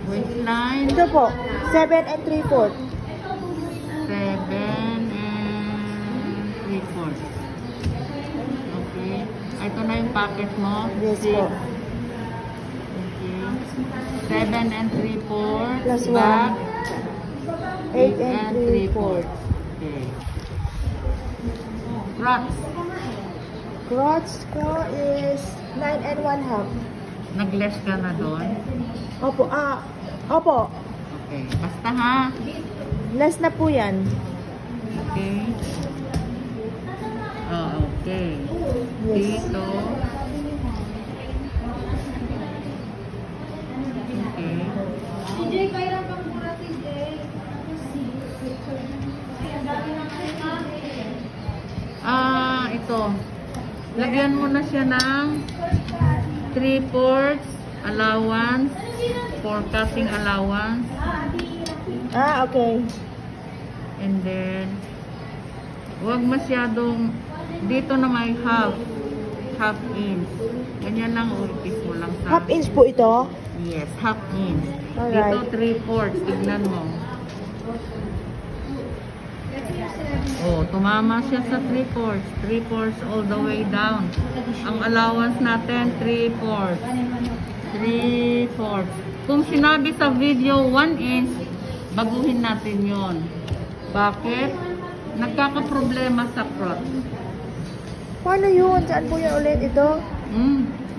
Waistline. Ito po, 7 and 3/4. 7 and 3/4. Okay. Ito na yung packet mo. Yes 6. po. Okay. 7 and 3/4. Plus Back. 8 and 3/4. Okay. Crotch. Crotch ko is 9 and 1/2. Nag-less ka na doon? Opo, opo. Okay. Basta ha. Less na po yan. Okay. Oh, okay. Yes. Dito. Okay. TJ, kailan pang mura, TJ? Ito. Lagyan mo na siya ng 3/4 allowance, for cutting allowance, Okay. and then huwag masyadong dito na may half inch. Ganyan lang, ulpis mo lang sa 1/2 inch po ito. yes, half inch. Alright. Dito 3/4, tignan mo. Oh, tumama siya sa 3/4. 3/4 all the way down. Ang allowance natin, 3/4. 3/4. Kung sinabi sa video 1 inch, baguhin natin yon. Bakit? Nagkakaproblema sa crotch. Paano yun? Saan po yun ulit ito?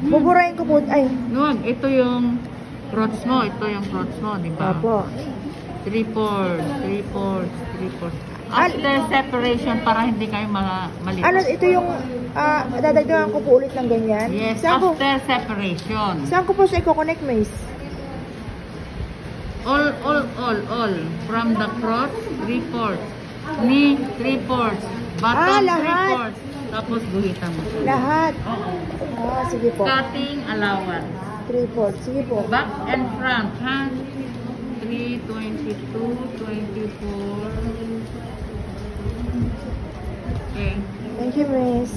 Buburahin ko po. Ay, Huwag, ito yung crotch mo. Ito yung crotch mo, di ba? opo. 3/4, 3/4, 3/4. After separation, para hindi kayo malito. Ano, ito yung dadagdagan ko po ulit ng ganyan? Yes, Saan ko, after separation. saan ko po siya i-connect, Miss? All. From the crotch, 3/4. Knee, 3/4. Bottom, Lahat. 3/4. Tapos guhitan mo. Lahat. Oo. Sige po. Cutting allowance. 3/4. Sige po. Back and front, ha? 3, 22, 24. Okay. Thank you, Miss.